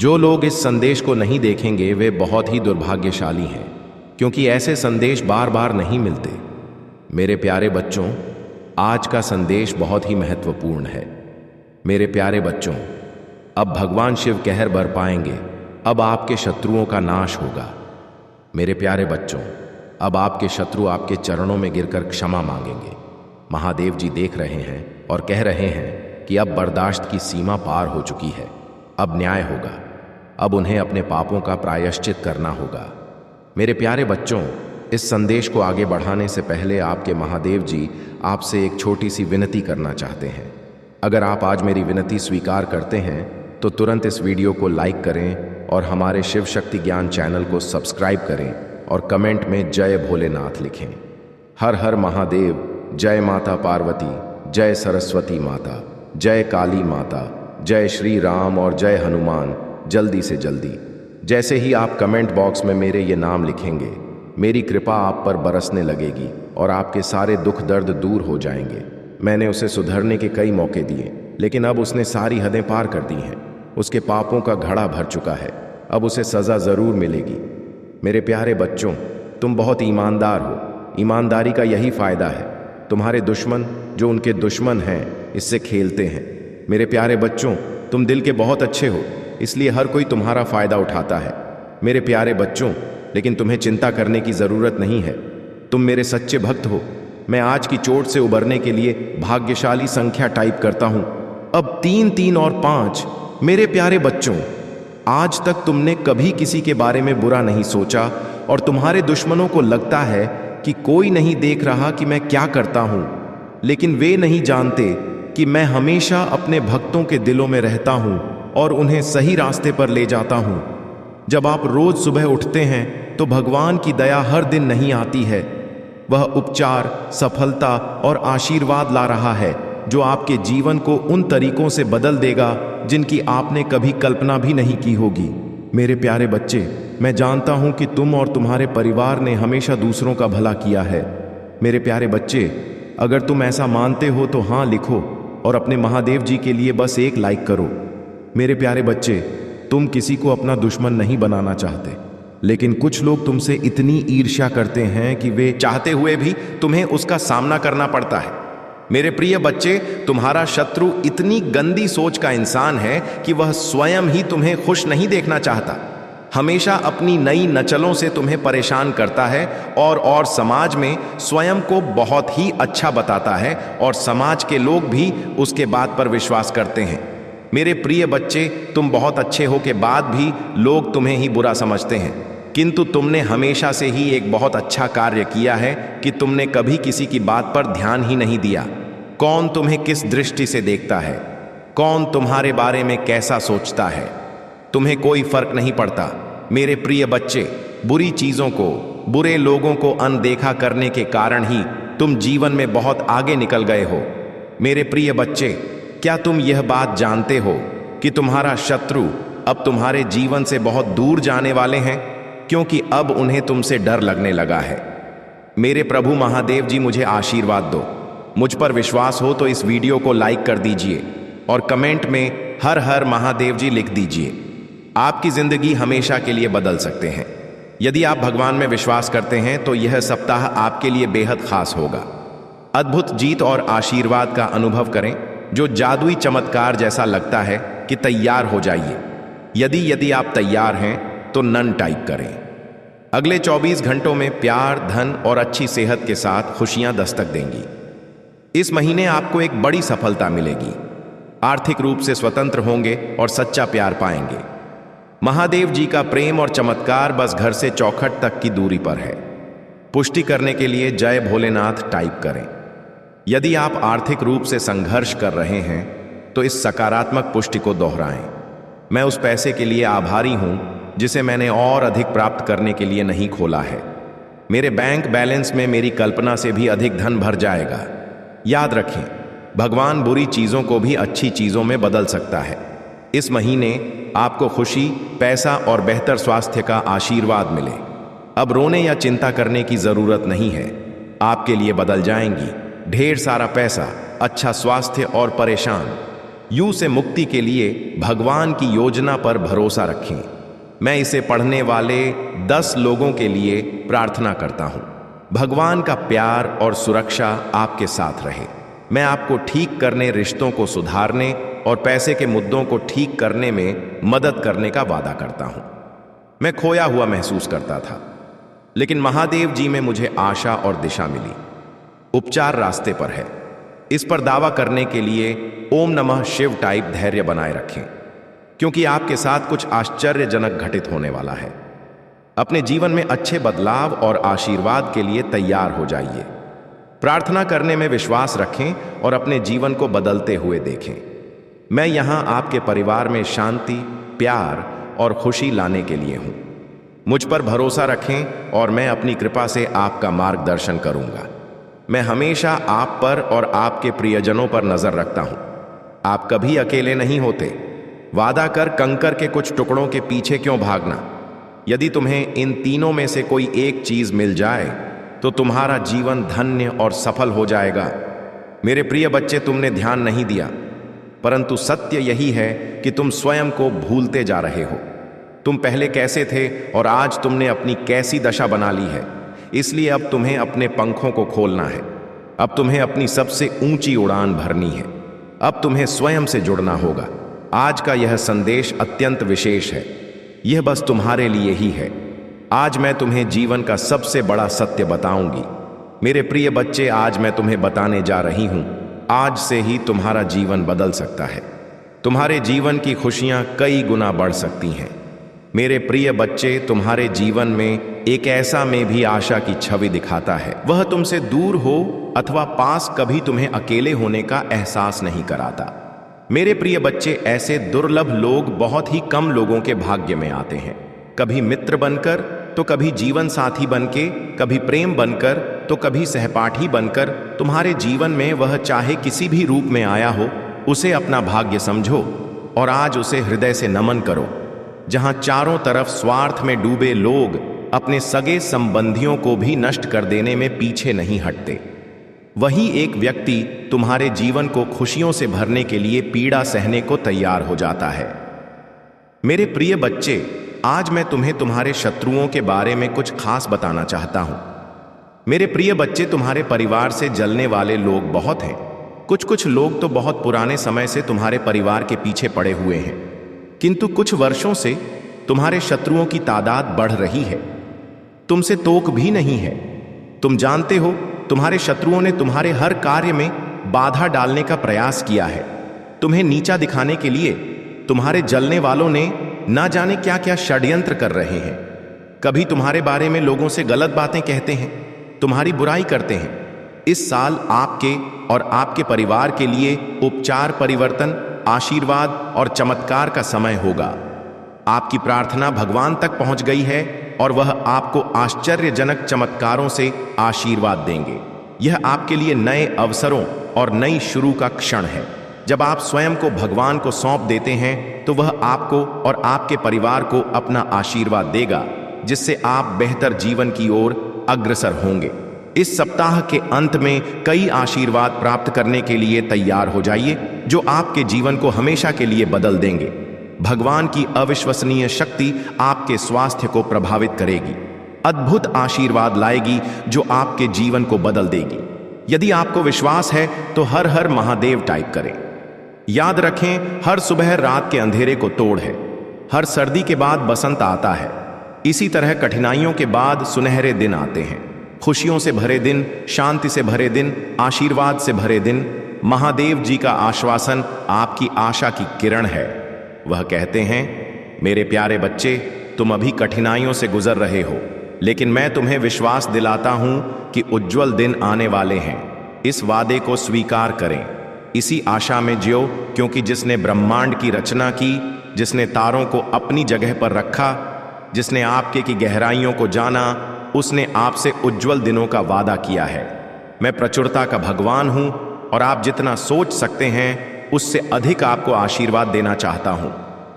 जो लोग इस संदेश को नहीं देखेंगे वे बहुत ही दुर्भाग्यशाली हैं, क्योंकि ऐसे संदेश बार बार नहीं मिलते। मेरे प्यारे बच्चों, आज का संदेश बहुत ही महत्वपूर्ण है। मेरे प्यारे बच्चों, अब भगवान शिव कहर बरपाएंगे, अब आपके शत्रुओं का नाश होगा। मेरे प्यारे बच्चों, अब आपके शत्रु आपके चरणों में गिरकर क्षमा मांगेंगे। महादेव जी देख रहे हैं और कह रहे हैं कि अब बर्दाश्त की सीमा पार हो चुकी है, अब न्याय होगा, अब उन्हें अपने पापों का प्रायश्चित करना होगा। मेरे प्यारे बच्चों, इस संदेश को आगे बढ़ाने से पहले आपके महादेव जी आपसे एक छोटी सी विनती करना चाहते हैं। अगर आप आज मेरी विनती स्वीकार करते हैं तो तुरंत इस वीडियो को लाइक करें और हमारे शिव शक्ति ज्ञान चैनल को सब्सक्राइब करें और कमेंट में जय भोलेनाथ लिखें। हर हर महादेव, जय माता पार्वती, जय सरस्वती माता, जय काली माता, जय श्री राम और जय हनुमान। जल्दी से जल्दी जैसे ही आप कमेंट बॉक्स में मेरे ये नाम लिखेंगे, मेरी कृपा आप पर बरसने लगेगी और आपके सारे दुख दर्द दूर हो जाएंगे। मैंने उसे सुधरने के कई मौके दिए, लेकिन अब उसने सारी हदें पार कर दी हैं। उसके पापों का घड़ा भर चुका है, अब उसे सज़ा ज़रूर मिलेगी। मेरे प्यारे बच्चों, तुम बहुत ईमानदार हो। ईमानदारी का यही फ़ायदा है। तुम्हारे दुश्मन जो उनके दुश्मन हैं, इससे खेलते हैं। मेरे प्यारे बच्चों, तुम दिल के बहुत अच्छे हो, इसलिए हर कोई तुम्हारा फ़ायदा उठाता है। मेरे प्यारे बच्चों, लेकिन तुम्हें चिंता करने की ज़रूरत नहीं है। तुम मेरे सच्चे भक्त हो। मैं आज की चोट से उबरने के लिए भाग्यशाली संख्या टाइप करता हूँ। अब 3, 3 और 5। मेरे प्यारे बच्चों, आज तक तुमने कभी किसी के बारे में बुरा नहीं सोचा और तुम्हारे दुश्मनों को लगता है कि कोई नहीं देख रहा कि मैं क्या करता हूँ, लेकिन वे नहीं जानते कि मैं हमेशा अपने भक्तों के दिलों में रहता हूँ और उन्हें सही रास्ते पर ले जाता हूँ। जब आप रोज सुबह उठते हैं तो भगवान की दया हर दिन नहीं आती है। वह उपचार, सफलता और आशीर्वाद ला रहा है जो आपके जीवन को उन तरीकों से बदल देगा जिनकी आपने कभी कल्पना भी नहीं की होगी। मेरे प्यारे बच्चे, मैं जानता हूं कि तुम और तुम्हारे परिवार ने हमेशा दूसरों का भला किया है। मेरे प्यारे बच्चे, अगर तुम ऐसा मानते हो तो हाँ लिखो और अपने महादेव जी के लिए बस एक लाइक करो। मेरे प्यारे बच्चे, तुम किसी को अपना दुश्मन नहीं बनाना चाहते, लेकिन कुछ लोग तुमसे इतनी ईर्ष्या करते हैं कि वे चाहते हुए भी तुम्हें उसका सामना करना पड़ता है। मेरे प्रिय बच्चे, तुम्हारा शत्रु इतनी गंदी सोच का इंसान है कि वह स्वयं ही तुम्हें खुश नहीं देखना चाहता। हमेशा अपनी नई नचलों से तुम्हें परेशान करता है और समाज में स्वयं को बहुत ही अच्छा बताता है और समाज के लोग भी उसके बात पर विश्वास करते हैं। मेरे प्रिय बच्चे, तुम बहुत अच्छे हो के बाद भी लोग तुम्हें ही बुरा समझते हैं, किंतु तुमने हमेशा से ही एक बहुत अच्छा कार्य किया है कि तुमने कभी किसी की बात पर ध्यान ही नहीं दिया। कौन तुम्हें किस दृष्टि से देखता है, कौन तुम्हारे बारे में कैसा सोचता है, तुम्हें कोई फर्क नहीं पड़ता। मेरे प्रिय बच्चे, बुरी चीजों को, बुरे लोगों को अनदेखा करने के कारण ही तुम जीवन में बहुत आगे निकल गए हो। मेरे प्रिय बच्चे, क्या तुम यह बात जानते हो कि तुम्हारा शत्रु अब तुम्हारे जीवन से बहुत दूर जाने वाले हैं, क्योंकि अब उन्हें तुमसे डर लगने लगा है। मेरे प्रभु महादेव जी मुझे आशीर्वाद दो। मुझ पर विश्वास हो तो इस वीडियो को लाइक कर दीजिए और कमेंट में हर हर महादेव जी लिख दीजिए। आपकी जिंदगी हमेशा के लिए बदल सकते हैं। यदि आप भगवान में विश्वास करते हैं तो यह सप्ताह आपके लिए बेहद खास होगा। अद्भुत जीत और आशीर्वाद का अनुभव करें जो जादुई चमत्कार जैसा लगता है कि तैयार हो जाइए। यदि आप तैयार हैं तो नन टाइप करें। अगले 24 घंटों में प्यार, धन और अच्छी सेहत के साथ खुशियां दस्तक देंगी। इस महीने आपको एक बड़ी सफलता मिलेगी। आर्थिक रूप से स्वतंत्र होंगे और सच्चा प्यार पाएंगे। महादेव जी का प्रेम और चमत्कार बस घर से चौखट तक की दूरी पर है। पुष्टि करने के लिए जय भोलेनाथ टाइप करें। यदि आप आर्थिक रूप से संघर्ष कर रहे हैं तो इस सकारात्मक पुष्टि को दोहराएं। मैं उस पैसे के लिए आभारी हूं जिसे मैंने और अधिक प्राप्त करने के लिए नहीं खोला है। मेरे बैंक बैलेंस में मेरी कल्पना से भी अधिक धन भर जाएगा। याद रखें, भगवान बुरी चीजों को भी अच्छी चीजों में बदल सकता है। इस महीने आपको खुशी, पैसा और बेहतर स्वास्थ्य का आशीर्वाद मिले। अब रोने या चिंता करने की जरूरत नहीं है। आपके लिए बदल जाएंगी ढेर सारा पैसा, अच्छा स्वास्थ्य और परेशान। यू से मुक्ति के लिए भगवान की योजना पर भरोसा रखें। मैं इसे पढ़ने वाले 10 लोगों के लिए प्रार्थना करता हूं। भगवान का प्यार और सुरक्षा आपके साथ रहे। मैं आपको ठीक करने, रिश्तों को सुधारने और पैसे के मुद्दों को ठीक करने में मदद करने का वादा करता हूं। मैं खोया हुआ महसूस करता था, लेकिन महादेव जी में मुझे आशा और दिशा मिली। उपचार रास्ते पर है। इस पर दावा करने के लिए ओम नमः शिव टाइप धैर्य बनाए रखें, क्योंकि आपके साथ कुछ आश्चर्यजनक घटित होने वाला है। अपने जीवन में अच्छे बदलाव और आशीर्वाद के लिए तैयार हो जाइए। प्रार्थना करने में विश्वास रखें और अपने जीवन को बदलते हुए देखें। मैं यहां आपके परिवार में शांति, प्यार और खुशी लाने के लिए हूं। मुझ पर भरोसा रखें और मैं अपनी कृपा से आपका मार्गदर्शन करूंगा। मैं हमेशा आप पर और आपके प्रियजनों पर नजर रखता हूं। आप कभी अकेले नहीं होते। वादा कर कंकर के कुछ टुकड़ों के पीछे क्यों भागना। यदि तुम्हें इन तीनों में से कोई एक चीज मिल जाए तो तुम्हारा जीवन धन्य और सफल हो जाएगा। मेरे प्रिय बच्चे, तुमने ध्यान नहीं दिया, परंतु सत्य यही है कि तुम स्वयं को भूलते जा रहे हो। तुम पहले कैसे थे और आज तुमने अपनी कैसी दशा बना ली है। इसलिए अब तुम्हें अपने पंखों को खोलना है। अब तुम्हें अपनी सबसे ऊंची उड़ान भरनी है। अब तुम्हें स्वयं से जुड़ना होगा। आज का यह संदेश अत्यंत विशेष है। यह बस तुम्हारे लिए ही है। आज मैं तुम्हें जीवन का सबसे बड़ा सत्य बताऊंगी। मेरे प्रिय बच्चे, आज मैं तुम्हें बताने जा रही हूं, आज से ही तुम्हारा जीवन बदल सकता है। तुम्हारे जीवन की खुशियां कई गुना बढ़ सकती हैं। मेरे प्रिय बच्चे, तुम्हारे जीवन में एक ऐसा में भी आशा की छवि दिखाता है। वह तुमसे दूर हो अथवा पास, कभी तुम्हें अकेले होने का एहसास नहीं कराता। मेरे प्रिय बच्चे, ऐसे दुर्लभ लोग बहुत ही कम लोगों के भाग्य में आते हैं। कभी मित्र बनकर, तो कभी जीवन साथी बनके, कभी प्रेम बनकर, तो कभी सहपाठी बनकर। तुम्हारे जीवन में वह चाहे किसी भी रूप में आया हो, उसे अपना भाग्य समझो और आज उसे हृदय से नमन करो। जहां चारों तरफ स्वार्थ में डूबे लोग अपने सगे संबंधियों को भी नष्ट कर देने में पीछे नहीं हटते, वही एक व्यक्ति तुम्हारे जीवन को खुशियों से भरने के लिए पीड़ा सहने को तैयार हो जाता है। मेरे प्रिय बच्चे, आज मैं तुम्हें तुम्हारे शत्रुओं के बारे में कुछ खास बताना चाहता हूं। मेरे प्रिय बच्चे, तुम्हारे परिवार से जलने वाले लोग बहुत हैं। कुछ लोग तो बहुत पुराने समय से तुम्हारे परिवार के पीछे पड़े हुए हैं, किंतु कुछ वर्षों से तुम्हारे शत्रुओं की तादाद बढ़ रही है। तुमसे तोक भी नहीं है। तुम जानते हो, तुम्हारे शत्रुओं ने तुम्हारे हर कार्य में बाधा डालने का प्रयास किया है। तुम्हें नीचा दिखाने के लिए तुम्हारे जलने वालों ने ना जाने क्या क्या षड्यंत्र कर रहे हैं। कभी तुम्हारे बारे में लोगों से गलत बातें कहते हैं, तुम्हारी बुराई करते हैं। इस साल आपके और आपके परिवार के लिए उपचार, परिवर्तन, आशीर्वाद और चमत्कार का समय होगा। आपकी प्रार्थना भगवान तक पहुंच गई है और वह आपको आश्चर्यजनक चमत्कारों से आशीर्वाद देंगे। यह आपके लिए नए अवसरों और नई शुरू का क्षण है। जब आप स्वयं को भगवान को सौंप देते हैं तो वह आपको और आपके परिवार को अपना आशीर्वाद देगा, जिससे आप बेहतर जीवन की ओर अग्रसर होंगे। इस सप्ताह के अंत में कई आशीर्वाद प्राप्त करने के लिए तैयार हो जाइए, जो आपके जीवन को हमेशा के लिए बदल देंगे। भगवान की अविश्वसनीय शक्ति आपके स्वास्थ्य को प्रभावित करेगी, अद्भुत आशीर्वाद लाएगी जो आपके जीवन को बदल देगी। यदि आपको विश्वास है तो हर हर महादेव टाइप करें। याद रखें, हर सुबह रात के अंधेरे को तोड़ है। हर सर्दी के बाद बसंत आता है। इसी तरह कठिनाइयों के बाद सुनहरे दिन आते हैं। खुशियों से भरे दिन, शांति से भरे दिन, आशीर्वाद से भरे दिन। महादेव जी का आश्वासन आपकी आशा की किरण है। वह कहते हैं, मेरे प्यारे बच्चे, तुम अभी कठिनाइयों से गुजर रहे हो, लेकिन मैं तुम्हें विश्वास दिलाता हूं कि उज्जवल दिन आने वाले हैं। इस वादे को स्वीकार करें, इसी आशा में जियो, क्योंकि जिसने ब्रह्मांड की रचना की, जिसने तारों को अपनी जगह पर रखा, जिसने आपके की गहराइयों को जाना, उसने आपसे उज्जवल दिनों का वादा किया है। मैं प्रचुरता का भगवान हूं और आप जितना सोच सकते हैं उससे अधिक आपको आशीर्वाद देना चाहता हूं।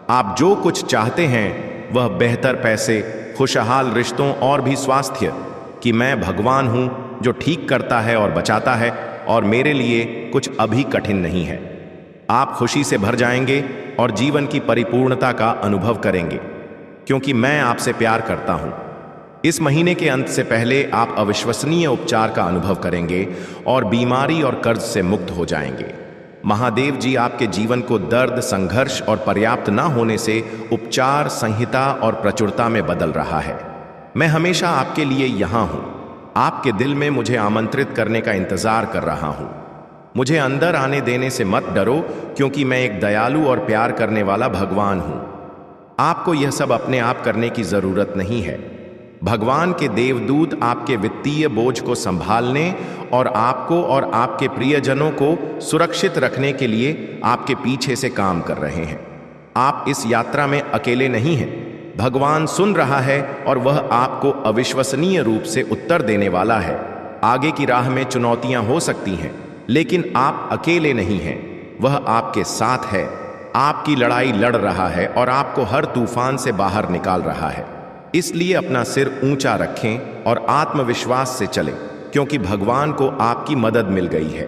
आप जो कुछ चाहते हैं वह बेहतर पैसे, खुशहाल रिश्तों और भी स्वास्थ्य, कि मैं भगवान हूं जो ठीक करता है और बचाता है, और मेरे लिए कुछ अभी कठिन नहीं है। आप खुशी से भर जाएंगे और जीवन की परिपूर्णता का अनुभव करेंगे, क्योंकि मैं आपसे प्यार करता हूं। इस महीने के अंत से पहले आप अविश्वसनीय उपचार का अनुभव करेंगे और बीमारी और कर्ज से मुक्त हो जाएंगे। महादेव जी आपके जीवन को दर्द, संघर्ष और पर्याप्त न होने से उपचार, संहिता और प्रचुरता में बदल रहा है। मैं हमेशा आपके लिए यहाँ हूँ। आपके दिल में मुझे आमंत्रित करने का इंतजार कर रहा हूँ। मुझे अंदर आने देने से मत डरो, क्योंकि मैं एक दयालु और प्यार करने वाला भगवान हूँ। आपको यह सब अपने आप करने की जरूरत नहीं है। भगवान के देवदूत आपके वित्तीय बोझ को संभालने और आपको और आपके प्रियजनों को सुरक्षित रखने के लिए आपके पीछे से काम कर रहे हैं। आप इस यात्रा में अकेले नहीं हैं। भगवान सुन रहा है और वह आपको अविश्वसनीय रूप से उत्तर देने वाला है। आगे की राह में चुनौतियां हो सकती हैं, लेकिन आप अकेले नहीं हैं। वह आपके साथ है, आपकी लड़ाई लड़ रहा है और आपको हर तूफान से बाहर निकाल रहा है। इसलिए अपना सिर ऊंचा रखें और आत्मविश्वास से चलें, क्योंकि भगवान को आपकी मदद मिल गई है।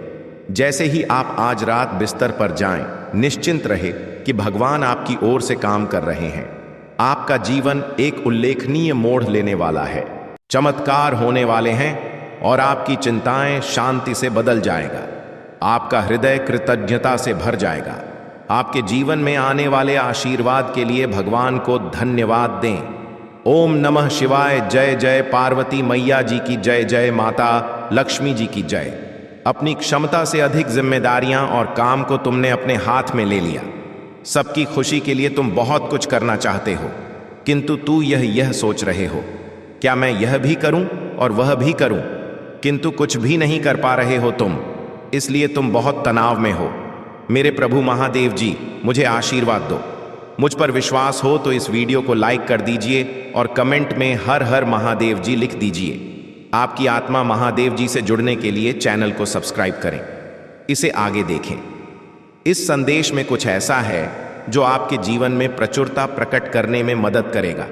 जैसे ही आप आज रात बिस्तर पर जाएं, निश्चिंत रहे कि भगवान आपकी ओर से काम कर रहे हैं। आपका जीवन एक उल्लेखनीय मोड़ लेने वाला है। चमत्कार होने वाले हैं और आपकी चिंताएं शांति से बदल जाएगा। आपका हृदय कृतज्ञता से भर जाएगा। आपके जीवन में आने वाले आशीर्वाद के लिए भगवान को धन्यवाद दें। ओम नमः शिवाय। जय जय पार्वती मैया जी की जय, जय माता लक्ष्मी जी की जय। अपनी क्षमता से अधिक जिम्मेदारियां और काम को तुमने अपने हाथ में ले लिया। सबकी खुशी के लिए तुम बहुत कुछ करना चाहते हो, किंतु तू यह सोच रहे हो, क्या मैं यह भी करूं और वह भी करूं, किंतु कुछ भी नहीं कर पा रहे हो तुम, इसलिए तुम बहुत तनाव में हो। मेरे प्रभु महादेव जी, मुझे आशीर्वाद दो। मुझ पर विश्वास हो तो इस वीडियो को लाइक कर दीजिए और कमेंट में हर हर महादेव जी लिख दीजिए। आपकी आत्मा महादेव जी से जुड़ने के लिए चैनल को सब्सक्राइब करें, इसे आगे देखें। इस संदेश में कुछ ऐसा है जो आपके जीवन में प्रचुरता प्रकट करने में मदद करेगा।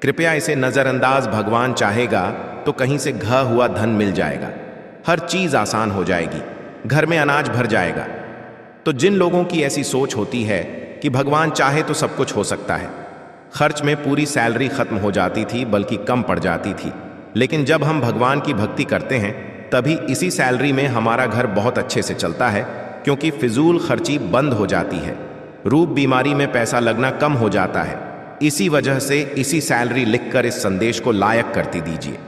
कृपया इसे नजरअंदाज। भगवान चाहेगा तो कहीं से घा हुआ धन मिल जाएगा, हर चीज आसान हो जाएगी, घर में अनाज भर जाएगा। तो जिन लोगों की ऐसी सोच होती है कि भगवान चाहे तो सब कुछ हो सकता है, खर्च में पूरी सैलरी खत्म हो जाती थी, बल्कि कम पड़ जाती थी। लेकिन जब हम भगवान की भक्ति करते हैं, तभी इसी सैलरी में हमारा घर बहुत अच्छे से चलता है, क्योंकि फिजूल खर्ची बंद हो जाती है। रूप बीमारी में पैसा लगना कम हो जाता है। इसी वजह से इसी सैलरी लिखकर इस संदेश को लायक करती दीजिए।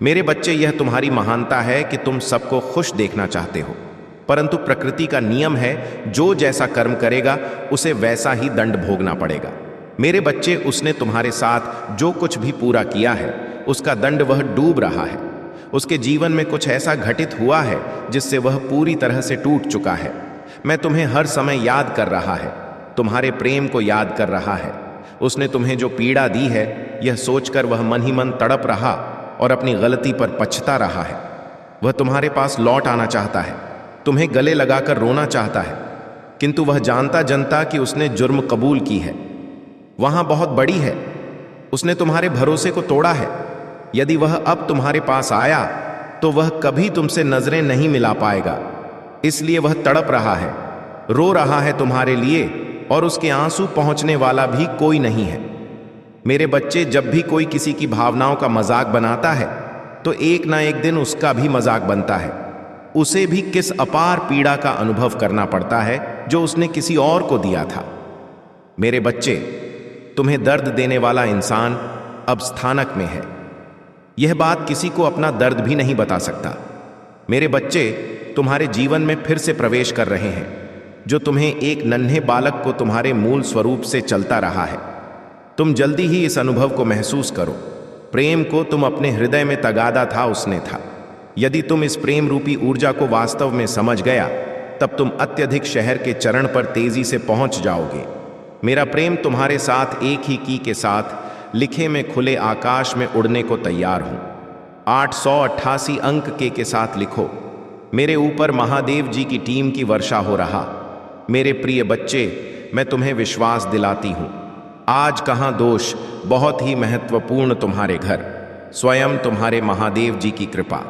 मेरे बच्चे, यह तुम्हारी महानता है कि तुम सबको खुश देखना चाहते हो, परंतु प्रकृति का नियम है, जो जैसा कर्म करेगा उसे वैसा ही दंड भोगना पड़ेगा। मेरे बच्चे, उसने तुम्हारे साथ जो कुछ भी पूरा किया है, उसका दंड वह डूब रहा है। उसके जीवन में कुछ ऐसा घटित हुआ है जिससे वह पूरी तरह से टूट चुका है। मैं तुम्हें हर समय याद कर रहा है, तुम्हारे प्रेम को याद कर रहा है। उसने तुम्हें जो पीड़ा दी है, यह सोचकर वह मन ही मन तड़प रहा और अपनी गलती पर पछता रहा है। वह तुम्हारे पास लौट आना चाहता है, तुम्हें गले लगाकर रोना चाहता है, किंतु वह जानता जनता कि उसने जुर्म कबूल की है। वहां बहुत बड़ी है, उसने तुम्हारे भरोसे को तोड़ा है। यदि वह अब तुम्हारे पास आया तो वह कभी तुमसे नजरें नहीं मिला पाएगा। इसलिए वह तड़प रहा है, रो रहा है तुम्हारे लिए, और उसके आंसू पहुंचने वाला भी कोई नहीं है। मेरे बच्चे, जब भी कोई किसी की भावनाओं का मजाक बनाता है, तो एक ना एक दिन उसका भी मजाक बनता है। उसे भी किस अपार पीड़ा का अनुभव करना पड़ता है जो उसने किसी और को दिया था। मेरे बच्चे, तुम्हें दर्द देने वाला इंसान अब स्थानक में है। यह बात किसी को अपना दर्द भी नहीं बता सकता। मेरे बच्चे तुम्हारे जीवन में फिर से प्रवेश कर रहे हैं, जो तुम्हें एक नन्हे बालक को तुम्हारे मूल स्वरूप से चलता रहा है। तुम जल्दी ही इस अनुभव को महसूस करो। प्रेम को तुम अपने हृदय में तगादा था, उसने था। यदि तुम इस प्रेम रूपी ऊर्जा को वास्तव में समझ गया, तब तुम अत्यधिक शहर के चरण पर तेजी से पहुंच जाओगे। मेरा प्रेम तुम्हारे साथ एक ही की के साथ लिखे में खुले आकाश में उड़ने को तैयार हूं। 888 अंक के साथ लिखो, मेरे ऊपर महादेव जी की टीम की वर्षा हो रहा। मेरे प्रिय बच्चे, मैं तुम्हें विश्वास दिलाती हूं, आज कहां दोष, बहुत ही महत्वपूर्ण तुम्हारे घर, स्वयं तुम्हारे महादेव जी की कृपा।